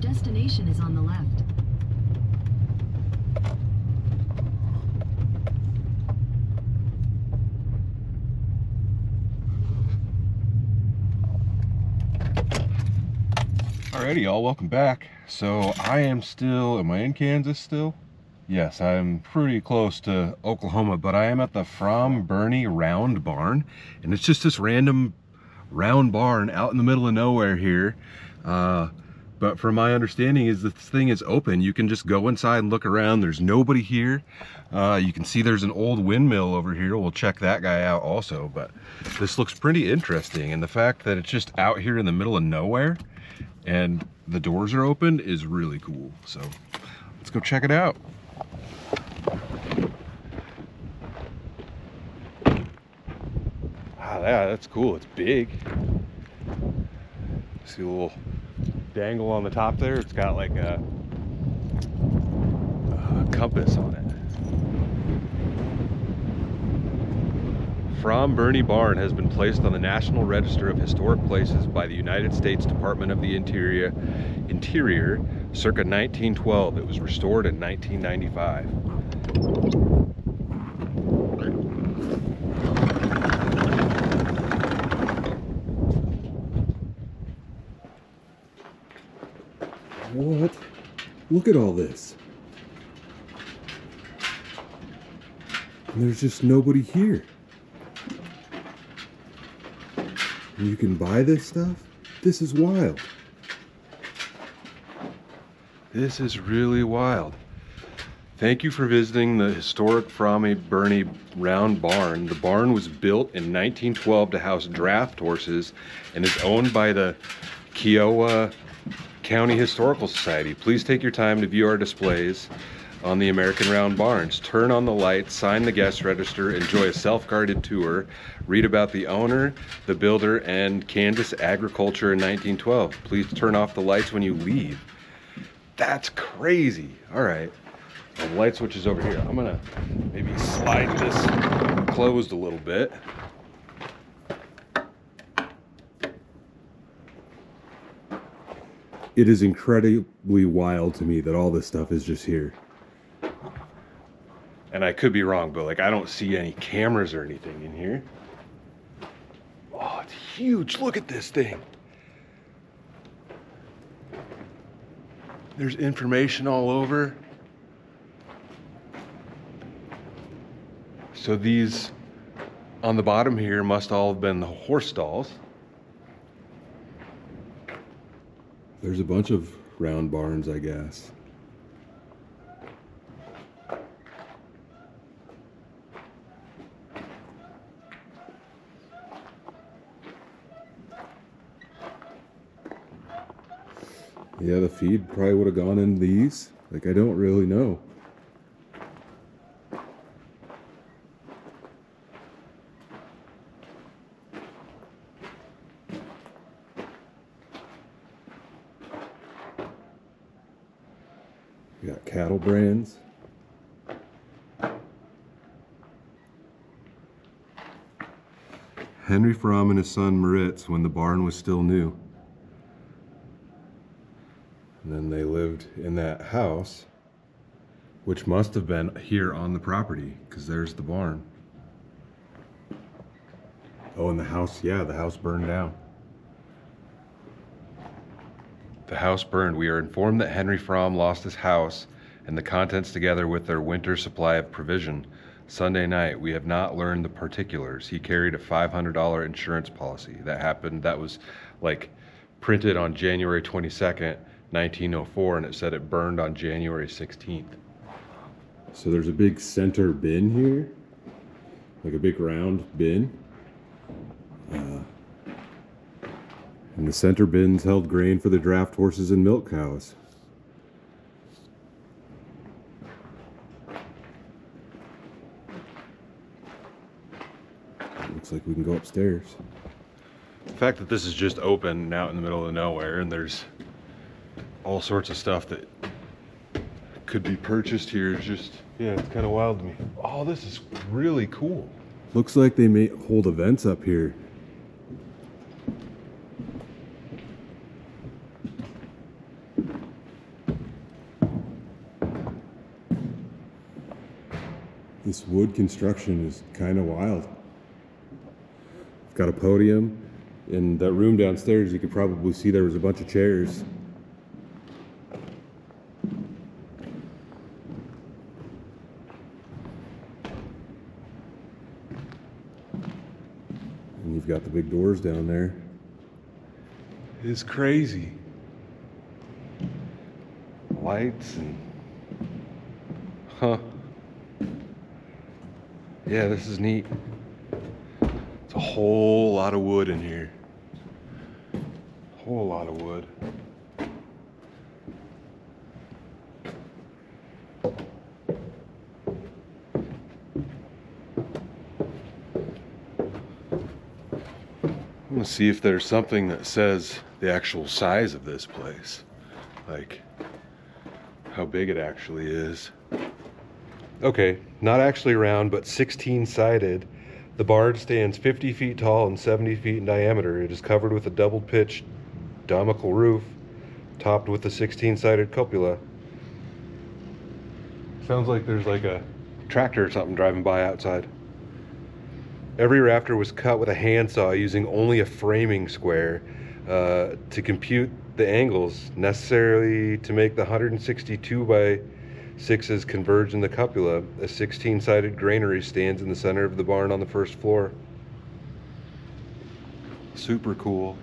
destination is on the left. Alrighty, y'all, welcome back. So I am still, am I in Kansas still? Yes, I'm pretty close to Oklahoma, but I am at the From Bernie Round Barn, and it's just this random round barn out in the middle of nowhere here. But from my understanding is this thing is open. You can just go inside and look around. There's nobody here. You can see there's an old windmill over here. We'll check that guy out also, but this looks pretty interesting. And the fact that it's just out here in the middle of nowhere and the doors are open is really cool. So let's go check it out. Ah, yeah, that's cool. It's big. See a little dangle on the top there? It's got like a compass on it. From Bernie Barn has been placed on the National Register of Historic Places by the United States Department of the Interior circa 1912. It was restored in 1995. What? Look at all this. And there's just nobody here. And you can buy this stuff? This is wild. This is really wild. Thank you for visiting the historic From Bernie Round Barn. The barn was built in 1912 to house draft horses and is owned by the Kiowa County Historical Society. Please take your time to view our displays on the American Round Barns. Turn on the lights, sign the guest register, enjoy a self-guided tour, read about the owner, the builder, and Kansas agriculture in 1912. Please turn off the lights when you leave. That's crazy. All right, the light switch is over here. I'm gonna maybe slide this closed a little bit. It is incredibly wild to me that all this stuff is just here. And I could be wrong, but like I don't see any cameras or anything in here. Oh, it's huge. Look at this thing. There's information all over. So these on the bottom here must all have been the horse stalls. There's a bunch of round barns, I guess. Yeah, the feed probably would have gone in these. Like, I don't really know. We got cattle brands. Henry Fromm and his son Moritz when the barn was still new. And then they lived in that house, which must have been here on the property, because there's the barn. Oh, and the house, yeah, the house burned down. The house burned. We are informed that Henry Fromm lost his house and the contents together with their winter supply of provision. Sunday night, we have not learned the particulars. He carried a $500 insurance policy. That was like printed on January 22nd, 1904, and it said it burned on January 16th. So there's a big center bin here, like a big round bin. And the center bins held grain for the draft horses and milk cows. Looks like we can go upstairs. The fact that this is just open out in the middle of nowhere and there's all sorts of stuff that could be purchased here is just, yeah, it's kind of wild to me. Oh, this is really cool. Looks like they may hold events up here. This wood construction is kind of wild. It's got a podium. In that room downstairs, you could probably see there was a bunch of chairs. And you've got the big doors down there. It's crazy. Lights and... Huh. Yeah, this is neat. It's a whole lot of wood in here. Whole lot of wood. I'm gonna see if there's something that says the actual size of this place. Like how big it actually is. Okay, not actually round, but 16-sided. The barn stands 50 feet tall and 70 feet in diameter. It is covered with a double-pitched domical roof, topped with a 16-sided cupola. Sounds like there's like a tractor or something driving by outside. Every rafter was cut with a handsaw using only a framing square to compute the angles necessary to make the 162 by 6s converge in the cupola. A 16-sided granary stands in the center of the barn on the first floor. Super cool.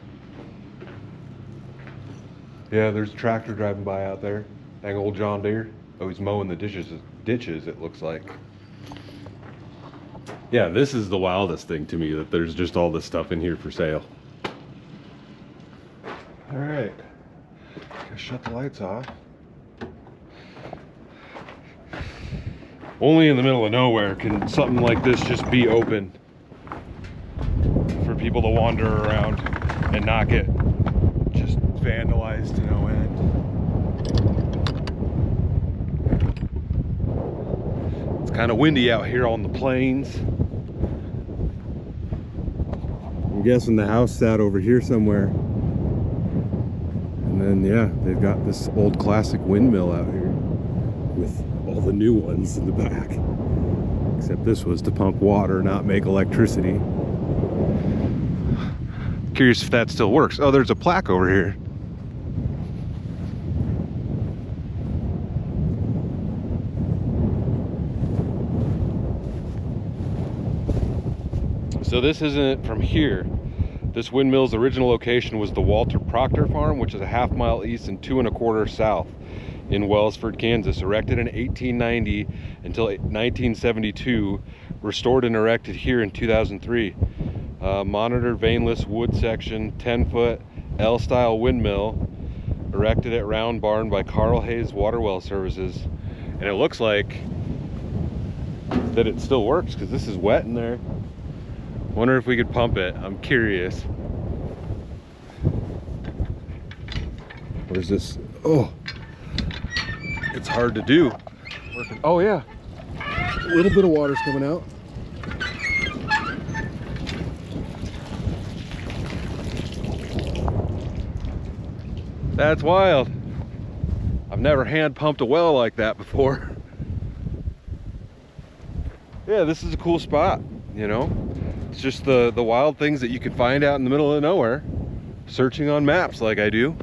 Yeah, there's a tractor driving by out there. Dang old John Deere. Oh, he's mowing the ditches, it looks like. Yeah, this is the wildest thing to me, that there's just all this stuff in here for sale. All right, gotta shut the lights off. Only in the middle of nowhere can something like this just be open for people to wander around and not get just vandalized to no end. It's kind of windy out here on the plains. I'm guessing the house sat over here somewhere. And then, yeah, they've got this old classic windmill out here with all the new ones in the back. Except this was to pump water, not make electricity. Curious if that still works. Oh, there's a plaque over here. So this isn't from here. This windmill's original location was the Walter Proctor Farm, which is a ½ mile east and 2 1/4 south in Wellsford, Kansas. Erected in 1890 until 1972, restored and erected here in 2003. Monitored veinless wood section, 10-foot L-style windmill, erected at Round Barn by Carl Hayes Water Well Services. And it looks like that it still works because this is wet in there. Wonder if we could pump it. I'm curious. What is this? Oh, it's hard to do. Oh yeah, a little bit of water's coming out. That's wild. I've never hand pumped a well like that before. Yeah, this is a cool spot, you know? It's just the wild things that you can find out in the middle of nowhere, searching on maps like I do.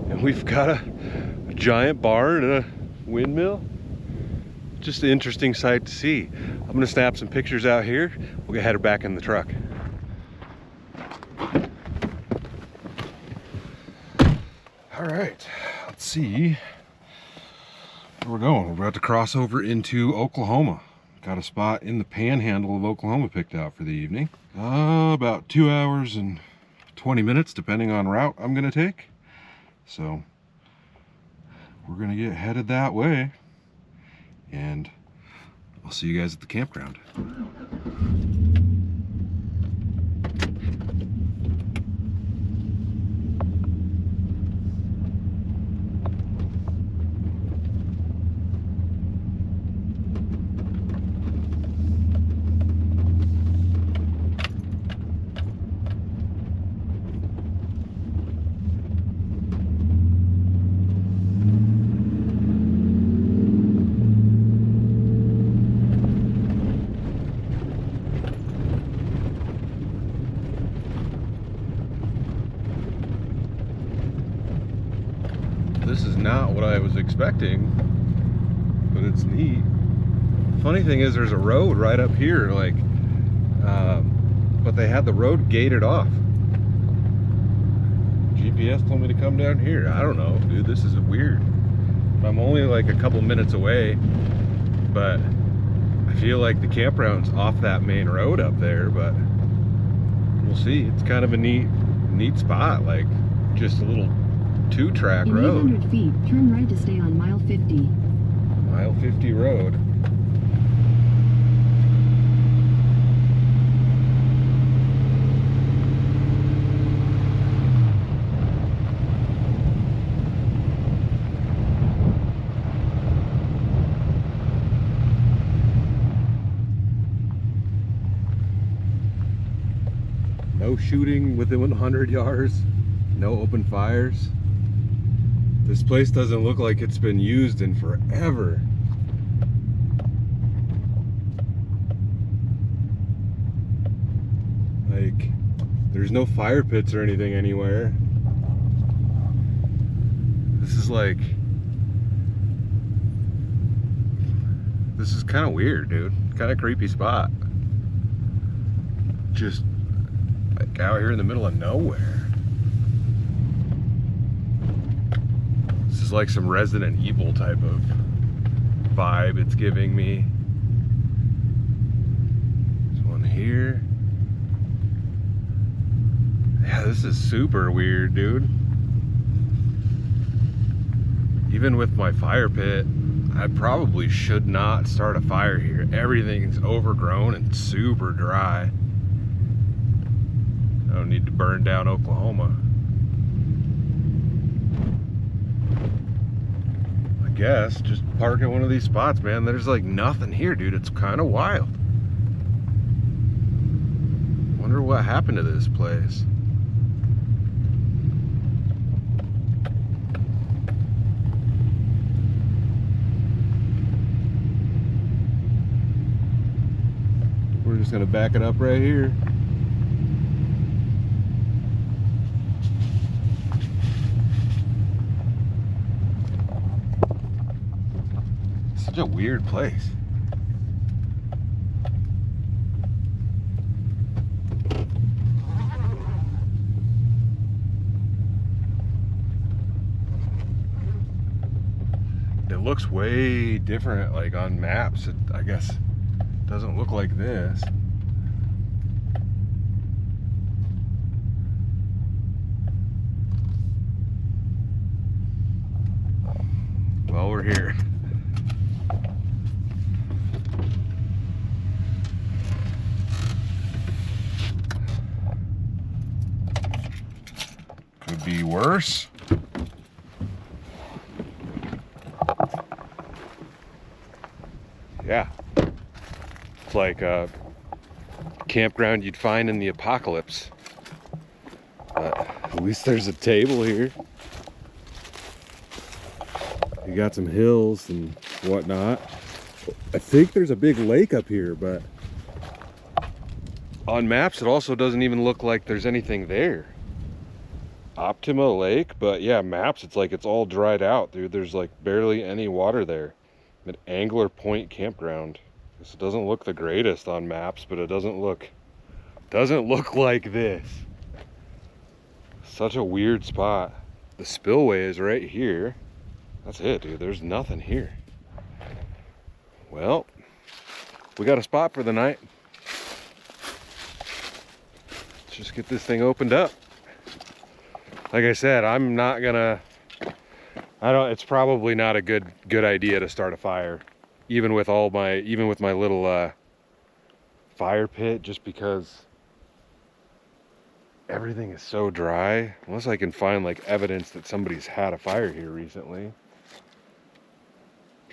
And we've got a giant barn and a windmill. Just an interesting sight to see. I'm gonna snap some pictures out here. We'll get headed back in the truck. All right, let's see where we're going. We're about to cross over into Oklahoma. Got a spot in the panhandle of Oklahoma picked out for the evening. About 2 hours and 20 minutes, depending on route I'm gonna take. So we're gonna get headed that way, and I'll see you guys at the campground. This is not what I was expecting, but it's neat. Funny thing is, there's a road right up here, like, but they had the road gated off. GPS told me to come down here. I don't know, dude, this is weird. I'm only like a couple minutes away, but I feel like the campground's off that main road up there, but we'll see. It's kind of a neat spot, like just a little 2-track road. In 800 feet, turn right to stay on mile 50. Mile 50 road. No shooting within 100 yards, no open fires. This place doesn't look like it's been used in forever. Like, there's no fire pits or anything anywhere. This is like, this is kind of weird, dude. Kind of creepy spot. Just like out here in the middle of nowhere. This is like some Resident Evil type of vibe it's giving me. There's one here. Yeah, this is super weird, dude. Even with my fire pit, I probably should not start a fire here. Everything's overgrown and super dry. I don't need to burn down Oklahoma. I guess just park at one of these spots, man. There's like nothing here, dude. It's kind of wild. Wonder what happened to this place. We're just gonna back it up right here. Such a weird place. It looks way different, like on maps. It, I guess, doesn't look like this. Well, we're here. Could be worse. Yeah. It's like a campground you'd find in the apocalypse. But at least there's a table here. You got some hills and whatnot. I think there's a big lake up here, but on maps it also doesn't even look like there's anything there. Optima Lake, but yeah, maps it's like it's all dried out, dude. There's like barely any water there. An Angler Point campground. This doesn't look the greatest on maps, but it doesn't look like this. Such a weird spot. The spillway is right here. That's it, dude. There's nothing here. Well, we got a spot for the night. Let's just get this thing opened up. Like I said, I'm not gonna, it's probably not a good idea to start a fire. Even with my little fire pit, just because everything is so dry. Unless I can find like evidence that somebody's had a fire here recently.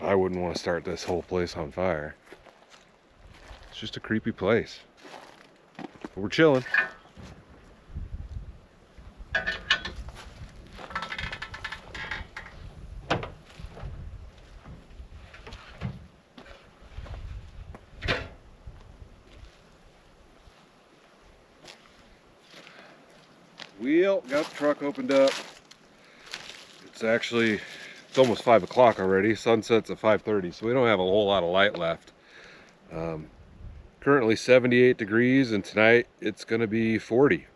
I wouldn't want to start this whole place on fire. It's just a creepy place. But we're chilling. Wheel, got the truck opened up. It's It's almost 5 o'clock already. Sunset's at 5:30, so we don't have a whole lot of light left. Currently 78 degrees, and tonight it's gonna be 40.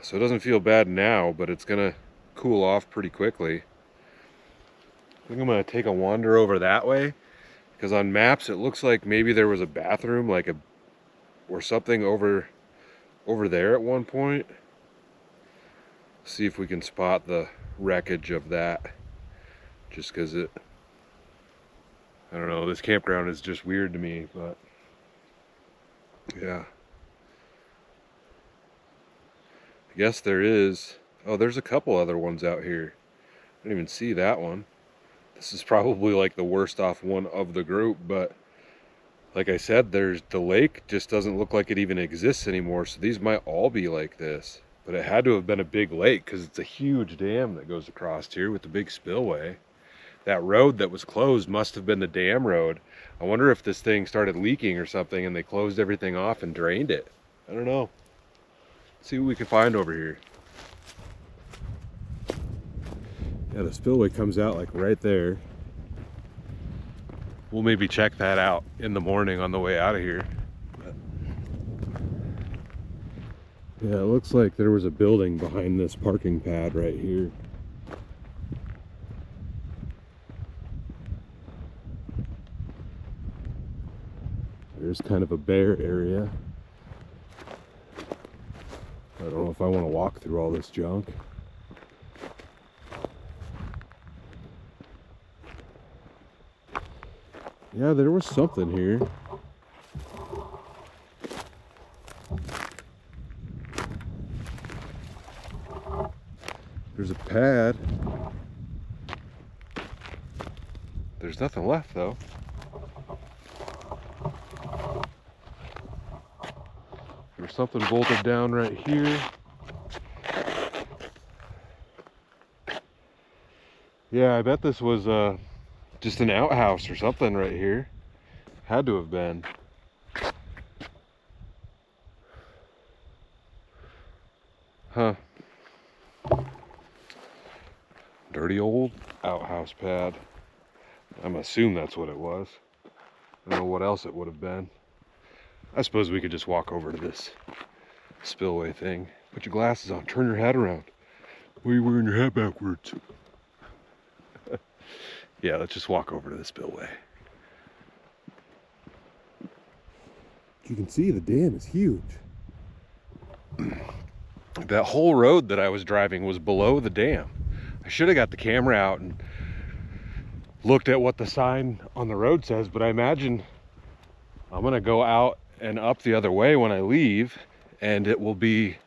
So it doesn't feel bad now, but it's gonna cool off pretty quickly. I think I'm gonna take a wander over that way, because on maps it looks like maybe there was a bathroom or something over there at one point. See if we can spot the wreckage of that, just because I don't know, this campground is just weird to me, but yeah. I guess there is. Oh, there's a couple other ones out here. I didn't even see that one. This is probably like the worst off one of the group, but like I said, the lake just doesn't look like it even exists anymore, so these might all be like this. But it had to have been a big lake, because it's a huge dam that goes across here with the big spillway. That road that was closed must have been the dam road. I wonder if this thing started leaking or something and they closed everything off and drained it. I don't know. Let's see what we can find over here. Yeah, the spillway comes out like right there. We'll maybe check that out in the morning on the way out of here. Yeah, it looks like there was a building behind this parking pad right here. There's kind of a bare area. I don't know if I want to walk through all this junk. Yeah, there was something here. There's a pad. There's nothing left though. There's something bolted down right here. Yeah, I bet this was just an outhouse or something right here. Had to have been. Huh. Dirty old outhouse pad. I'm assuming that's what it was. I don't know what else it would have been. I suppose we could just walk over to this spillway thing. Put your glasses on, turn your head around. Why are you wearing your hat backwards? Yeah, let's just walk over to the spillway. You can see the dam is huge. That whole road that I was driving was below the dam. I should have got the camera out and looked at what the sign on the road says, but I imagine I'm gonna go out and up the other way when I leave, and it will be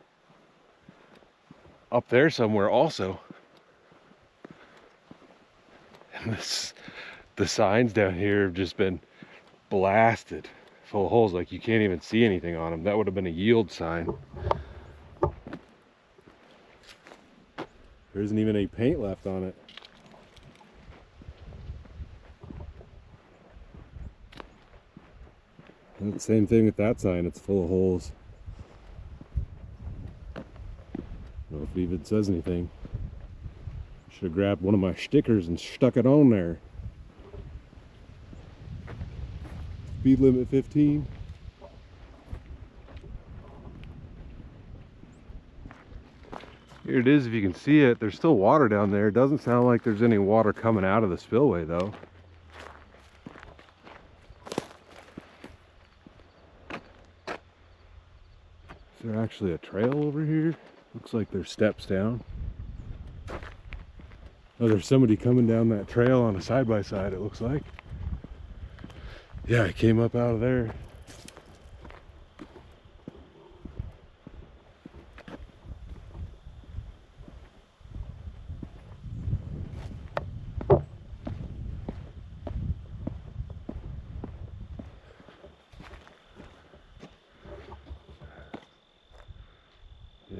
up there somewhere also. And the signs down here have just been blasted full of holes, like you can't even see anything on them. That would have been a yield sign. There isn't even any paint left on it. And the same thing with that sign, it's full of holes. I don't know if it even says anything. Should have grabbed one of my stickers and stuck it on there. Speed limit 15. Here it is, if you can see it. There's still water down there. It doesn't sound like there's any water coming out of the spillway though. Is there actually a trail over here? Looks like there's steps down. Oh, there's somebody coming down that trail on a side-by-side, it looks like. Yeah, I came up out of there.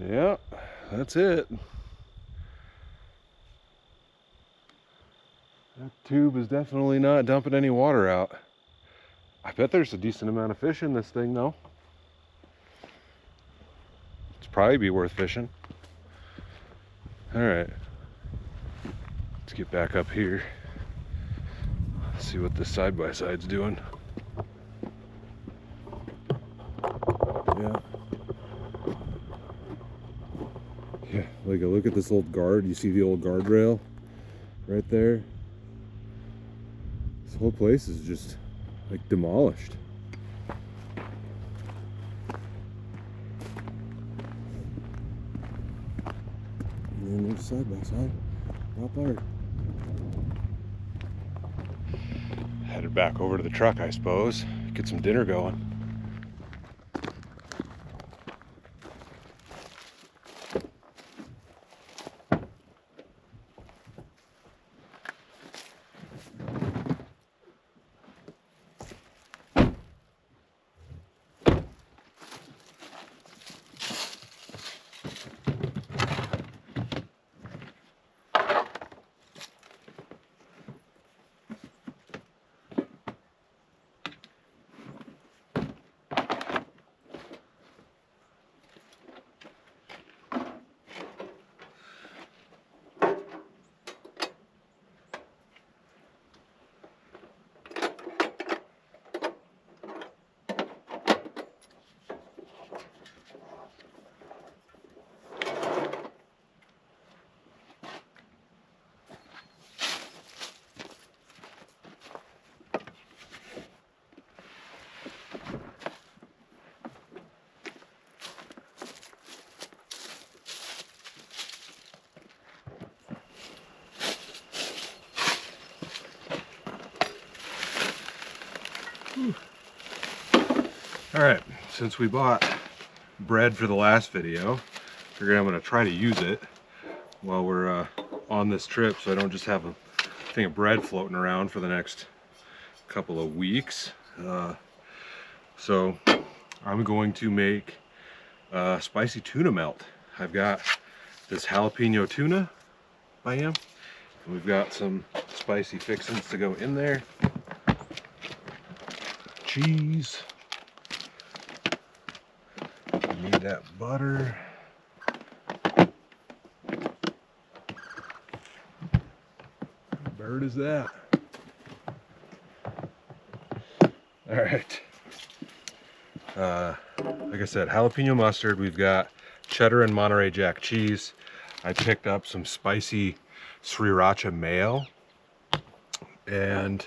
Yeah, that's it. That tube is definitely not dumping any water out. I bet there's a decent amount of fish in this thing though. It's probably be worth fishing. All right. Let's get back up here. See what this side-by-side's doing. Yeah, like look at this old guard. You see the old guardrail right there? This whole place is just like demolished. And then there's side-by-side. Not bad. Headed back over to the truck, I suppose. Get some dinner going. Alright, since we bought bread for the last video, figured I'm going to try to use it while we're on this trip so I don't just have a thing of bread floating around for the next couple of weeks. So I'm going to make spicy tuna melt. I've got this jalapeno tuna by him, and we've got some spicy fixings to go in there. Cheese. Need that butter. What bird is that? All right. Like I said, jalapeno mustard. We've got cheddar and Monterey Jack cheese. I picked up some spicy sriracha mayo, and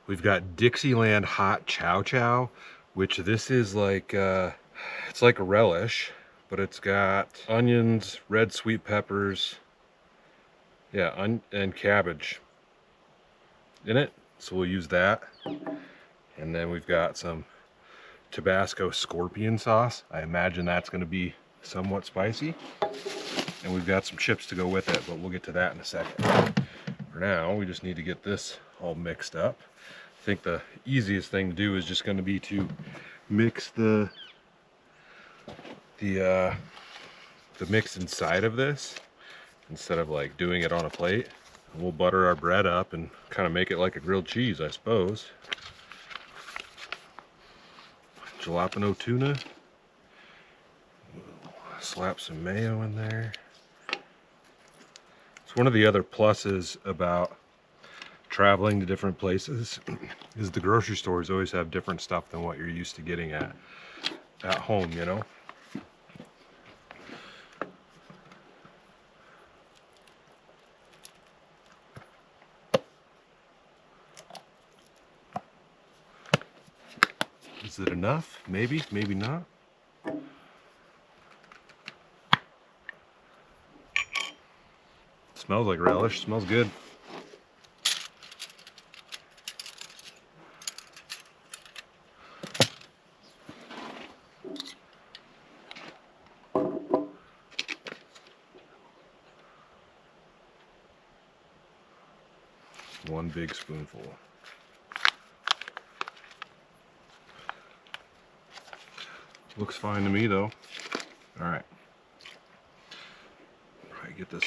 we've got Dixieland hot chow chow, which this is like it's like a relish, but it's got onions, red sweet peppers, yeah, and cabbage in it. So we'll use that. And then we've got some Tabasco scorpion sauce. I imagine that's going to be somewhat spicy. And we've got some chips to go with it, but we'll get to that in a second. For now, we just need to get this all mixed up. I think the easiest thing to do is just going to be to mix the mix inside of this instead of like doing it on a plate. We'll butter our bread up and kind of make it like a grilled cheese, I suppose. Jalapeno tuna. Slap some mayo in there. It's one of the other pluses about traveling to different places is the grocery stores always have different stuff than what you're used to getting at home, you know. Is it enough? Maybe, maybe not. Smells like relish, smells good. One big spoonful. Looks fine to me though. All right. Probably get this.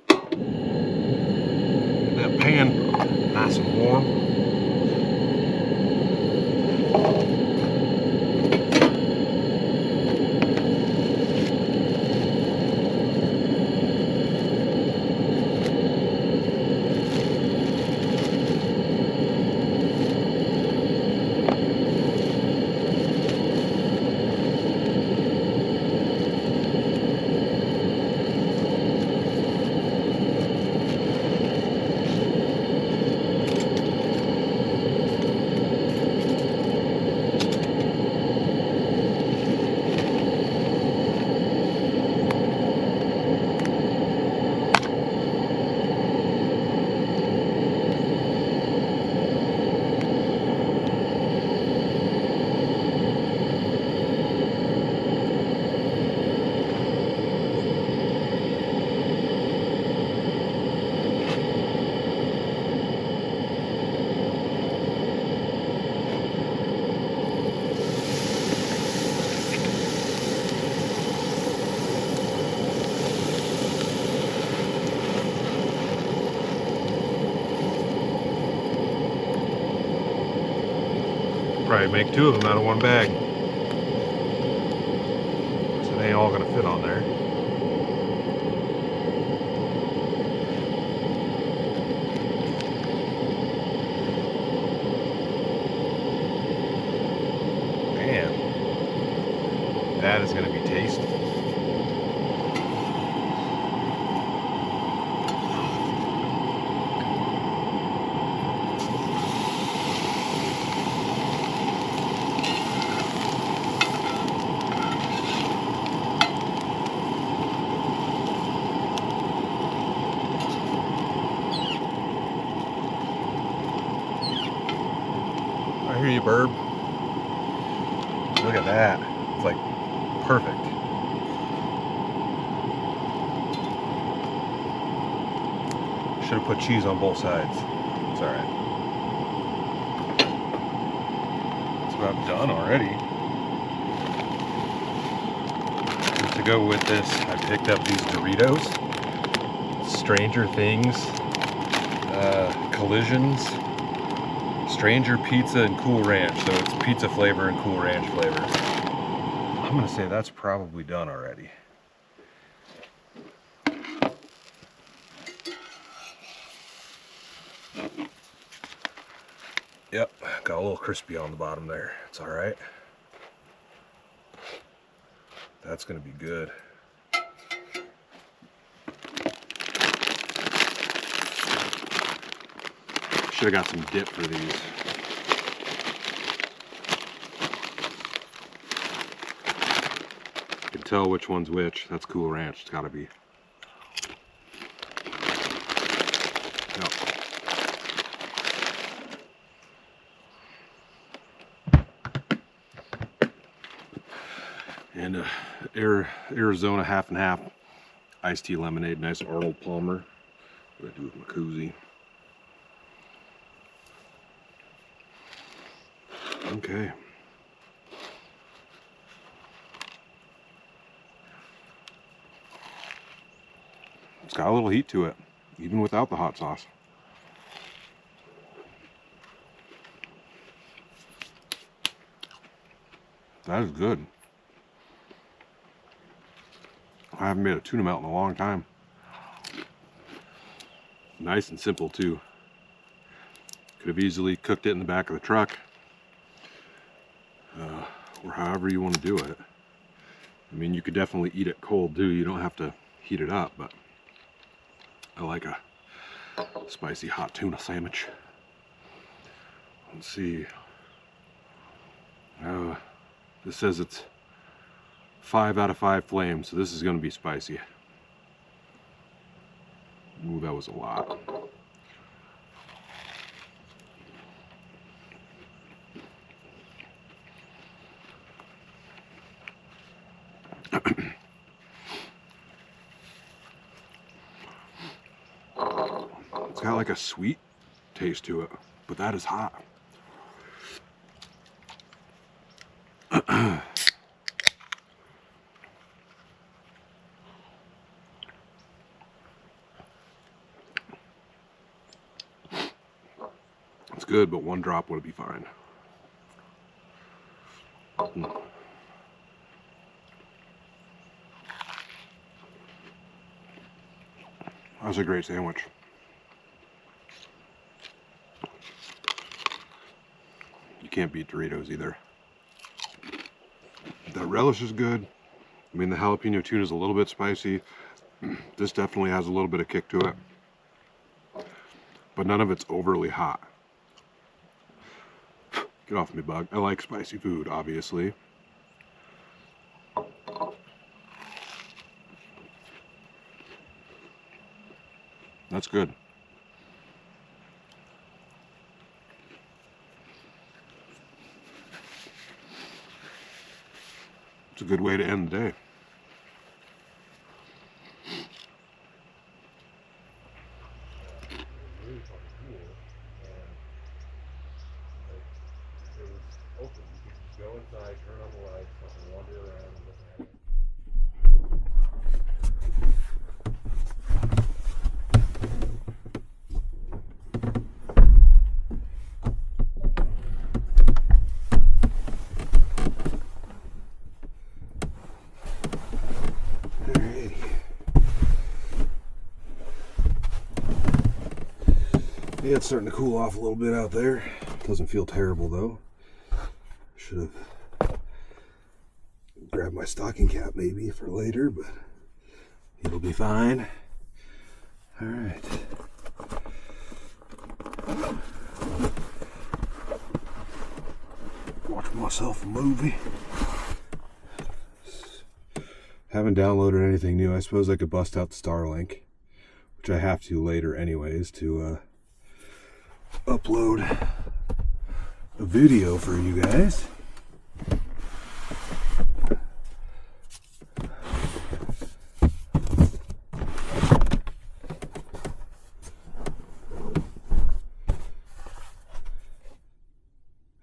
Get that pan nice and warm. Probably make 2 of them out of 1 bag. So they ain't all gonna fit on there. Man, that is gonna be tasty. I hear you, Burb. Look at that. It's like perfect. Should have put cheese on both sides. It's alright. That's what I've done already. And to go with this, I picked up these Doritos. Stranger Things. Collisions. Stranger Pizza and Cool Ranch. So it's pizza flavor and Cool Ranch flavor. I'm gonna say that's probably done already. Yep, got a little crispy on the bottom there. It's all right. That's gonna be good. Should have got some dip for these. You can tell which one's which. That's Cool Ranch. It's gotta be. Yep. And Arizona half and half iced tea lemonade. Nice Arnold Palmer. What do I do with my koozie? Okay. It's got a little heat to it, even without the hot sauce. That is good. I haven't made a tuna melt in a long time. Nice and simple too. Could have easily cooked it in the back of the truck. Or however you want to do it. I mean, you could definitely eat it cold too. You don't have to heat it up, but I like a spicy hot tuna sandwich. Let's see. This says it's 5 out of 5 flames, so this is going to be spicy. Ooh, that was a lot. It's got like a sweet taste to it, but that is hot. It's good, but 1 drop would be fine. That was a great sandwich. You can't beat Doritos either. The relish is good. I mean, the jalapeno tuna is a little bit spicy. This definitely has a little bit of kick to it, but none of it's overly hot. Get off me, bug. I like spicy food, obviously. That's good. It's a good way to end the day. Go inside, turn on the lights, and wander around and look at it. Yeah, it's starting to cool off a little bit out there. Doesn't feel terrible though. Should have grabbed my stocking cap maybe for later, but it'll be fine. All right. Watch myself a movie. Haven't downloaded anything new. I suppose I could bust out the Starlink, which I have to later anyways, to upload a video for you guys.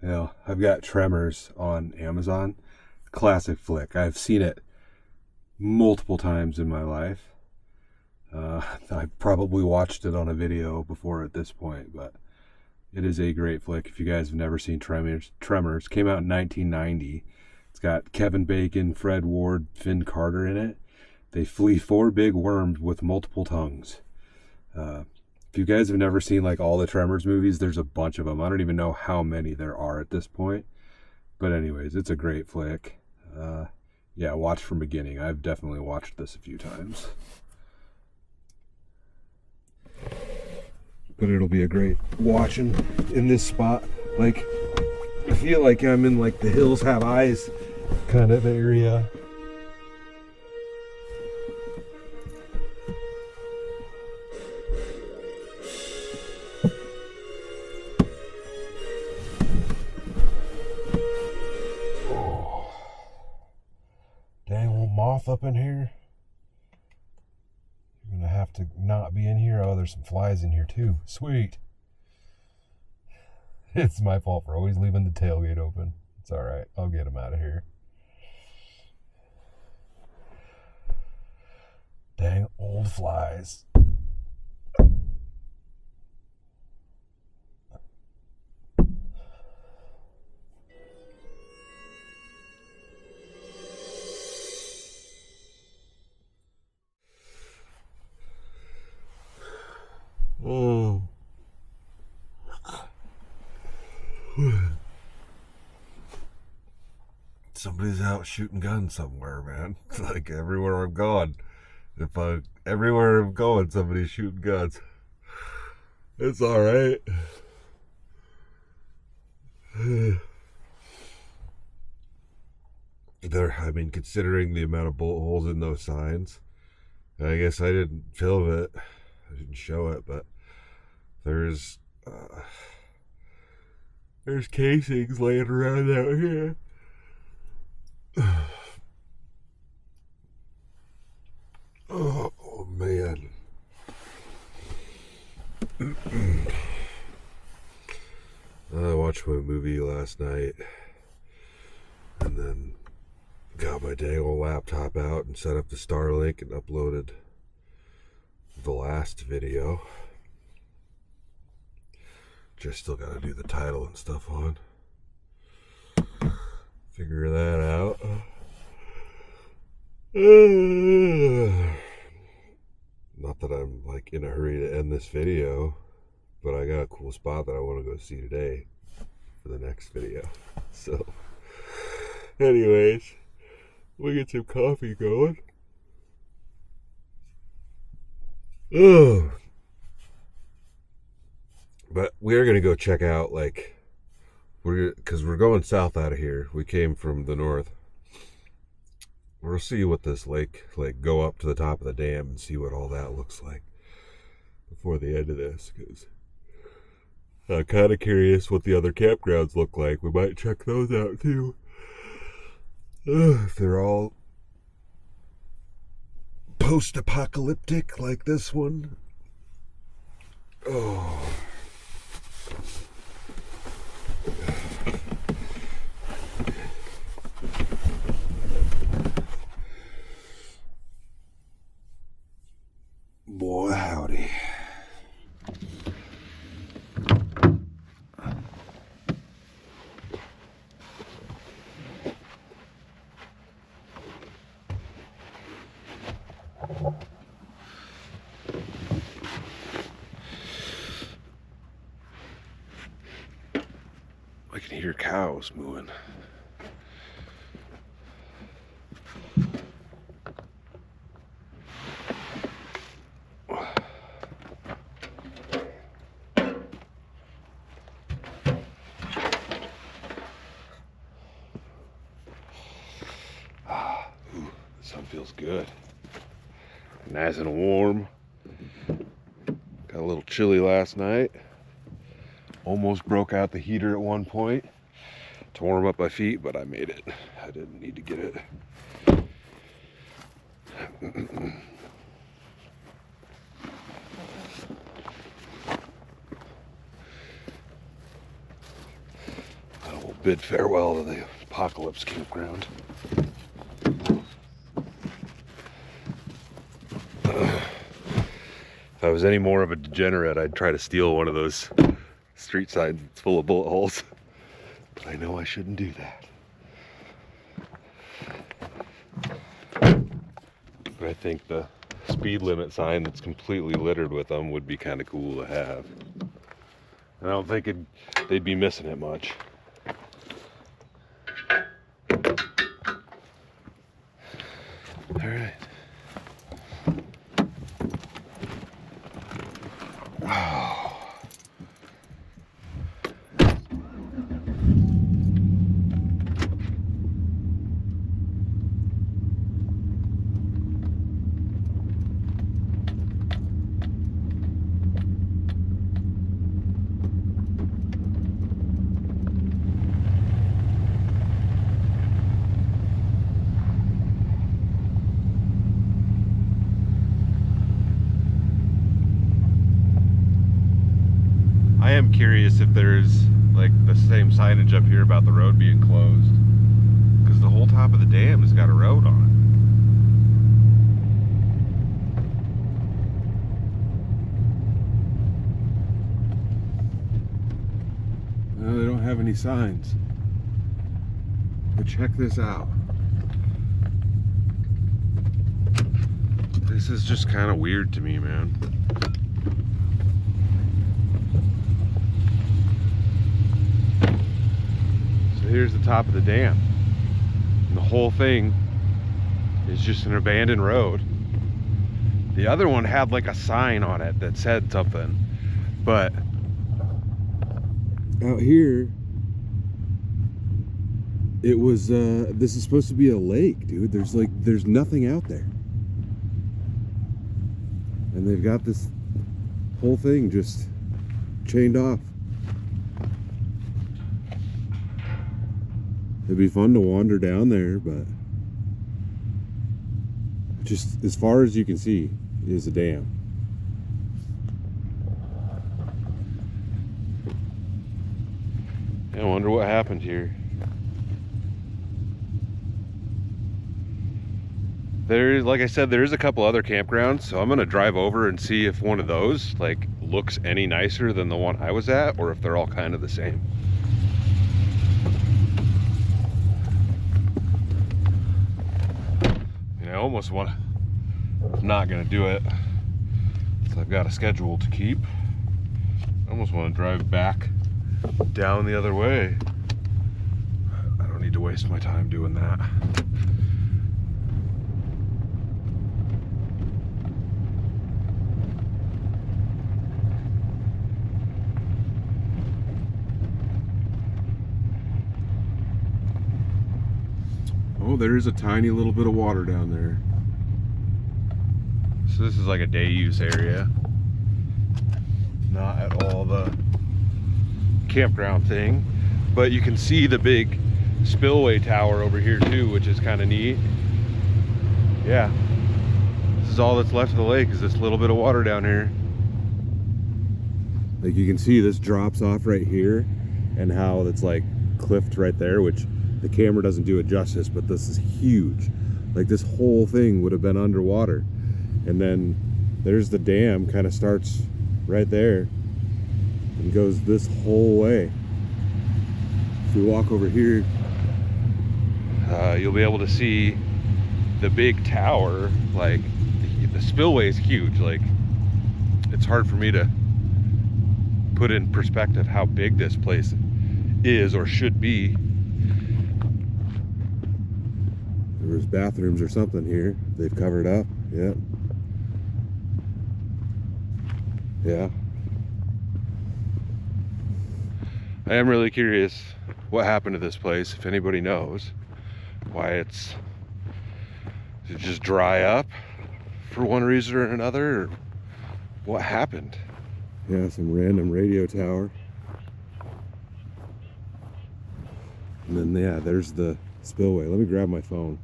You know, I've got Tremors on Amazon. Classic flick. I've seen it multiple times in my life. I probably watched it on a video before at this point, but it is a great flick. If you guys have never seen Tremors came out in 1990. It's got Kevin Bacon, Fred Ward, Finn Carter in it. They flee 4 big worms with multiple tongues. If you guys have never seen like all the Tremors movies, there's a bunch of them. I don't even know how many there are at this point. But anyways, it's a great flick. Yeah, watch from beginning. I've definitely watched this a few times. But it'll be a great watching in this spot. Like, I feel like I'm in like the hills have eyes kind of area. Oh. Dang little moth up in here. You're gonna have to not be in here. Oh, there's some flies in here too. Sweet. It's my fault for always leaving the tailgate open. It's all right. I'll get them out of here. Dang old flies. Oh. Somebody's out shooting guns somewhere, man. It's like everywhere I'm going. Everywhere I'm going, somebody's shooting guns. It's all right. Considering the amount of bullet holes in those signs, I guess I didn't film it. I didn't show it, but there's casings laying around out here. Oh man. I watched my movie last night and then got my dang old laptop out and set up the Starlink and uploaded the last video. Just still gotta do the title and stuff on. Figure that out. Not that I'm like in a hurry to end this video, but I got a cool spot that I want to go see today for the next video. So anyways, we'll get some coffee going. Ugh. But we're gonna go check out, like, because we're going south out of here. We came from the north. We'll see what this lake, like, go up to the top of the dam and see what all that looks like before the end of this. Because I'm kind of curious what the other campgrounds look like. We might check those out too. If they're all post-apocalyptic like this one. Oh. Boy, howdy. hear cows mooing. Ooh, the sun feels good. Nice and warm. Got a little chilly last night. Almost broke out the heater at one point to warm up my feet, but I made it. I didn't need to get it. I will bid farewell to the apocalypse campground. If I was any more of a degenerate, I'd try to steal one of those street signs that's full of bullet holes. But I know I shouldn't do that. But I think the speed limit sign that's completely littered with them would be kind of cool to have. And I don't think they'd be missing it much. All right. I am curious if there's like the same signage up here about the road being closed, because the whole top of the dam has got a road on it. No, they don't have any signs. But check this out. This is just kind of weird to me, man. Here's the top of the dam, and the whole thing is just an abandoned road. The other one had like a sign on it that said something, but out here it was this is supposed to be a lake, dude. There's nothing out there, and they've got this whole thing just chained off. It'd be fun to wander down there, but just as far as you can see is a dam. I wonder what happened here. Like I said, there is a couple other campgrounds, so I'm gonna drive over and see if one of those like looks any nicer than the one I was at, or if they're all kind of the same. I almost want to, I'm not going to do it, so I've got a schedule to keep. I almost want to drive back down the other way. I don't need to waste my time doing that. Oh, there's a tiny little bit of water down there. So this is like a day use area. Not at all the campground thing, but you can see the big spillway tower over here too, which is kind of neat. Yeah, this is all that's left of the lake, is this little bit of water down here. Like you can see this drops off right here, and how it's like cliffed right there, which the camera doesn't do it justice, but this is huge. Like this whole thing would have been underwater. And then there's the dam, kind of starts right there and goes this whole way. If we walk over here, you'll be able to see the big tower. Like the spillway is huge. Like it's hard for me to put in perspective how big this place is or should be. There's bathrooms or something here. They've covered up. Yeah. Yeah. I am really curious what happened to this place, if anybody knows why did it just dry up for one reason or another, or what happened? Yeah, some random radio tower. And then, yeah, there's the spillway. Let me grab my phone.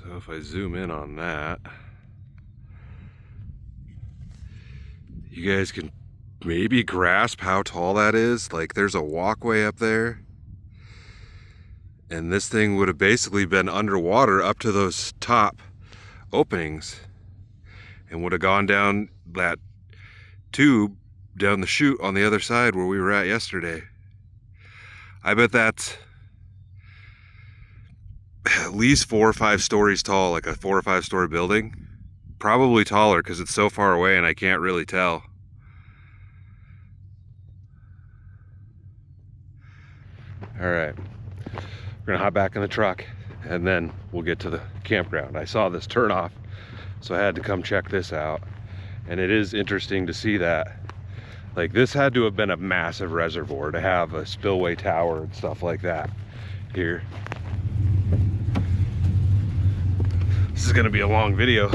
So if I zoom in on that, you guys can maybe grasp how tall that is. Like, there's a walkway up there, and this thing would have basically been underwater up to those top openings and would have gone down that tube down the chute on the other side where we were at yesterday. I bet that's at least 4 or 5 stories tall, like a 4 or 5 story building. Probably taller because it's so far away and I can't really tell. All right, we're gonna hop back in the truck and then we'll get to the campground. I saw this turnoff, so I had to come check this out. And it is interesting to see that. Like, this had to have been a massive reservoir to have a spillway tower and stuff like that here. This is gonna be a long video.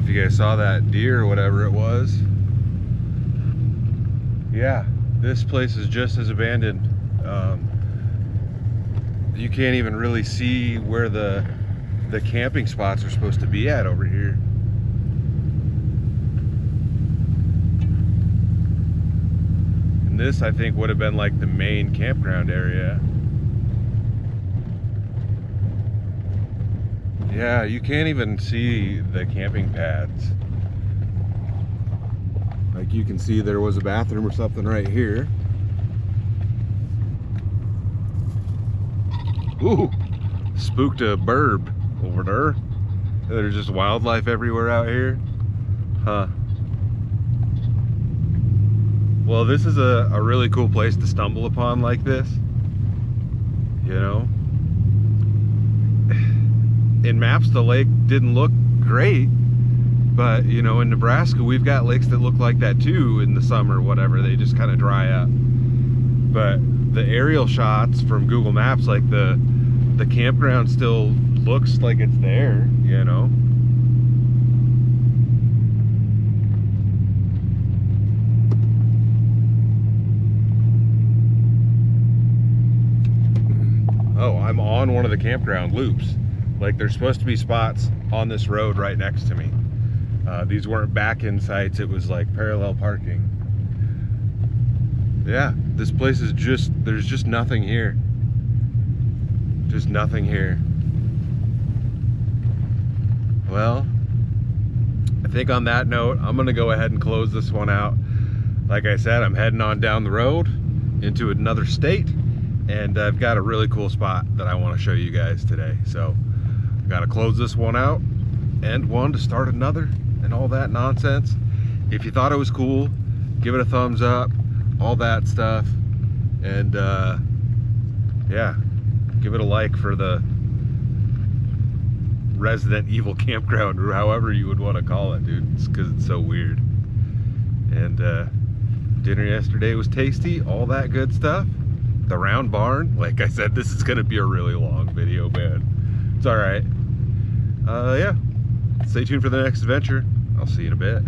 You guys saw that deer or whatever it was. Yeah, this place is just as abandoned. You can't even really see where the camping spots are supposed to be at over here. And this, I think, would have been like the main campground area. Yeah, you can't even see the camping pads. Like, you can see there was a bathroom or something right here. Ooh, spooked a burb over there. There's just wildlife everywhere out here. Huh. Well, this is a really cool place to stumble upon like this. You know? In maps, the lake didn't look great, but you know, in Nebraska we've got lakes that look like that too in the summer, whatever. They just kind of dry up. But the aerial shots from Google Maps, like the campground still looks like it's there, you know. Oh, I'm on one of the campground loops. Like, there's supposed to be spots on this road right next to me. These weren't back-in sites, it was like parallel parking. Yeah, this place is just, there's just nothing here. Just nothing here. Well, I think on that note, I'm gonna go ahead and close this one out. Like I said, I'm heading on down the road into another state, and I've got a really cool spot that I want to show you guys today. So got to close this one out, and one to start another, and all that nonsense. If you thought it was cool, give it a thumbs up, all that stuff, and yeah, give it a like for the Resident Evil campground, or however you would want to call it, dude. It's because it's so weird. And dinner yesterday was tasty, all that good stuff. The round barn, like I said, this is gonna be a really long video, man. It's all right. Yeah, stay tuned for the next adventure. I'll see you in a bit.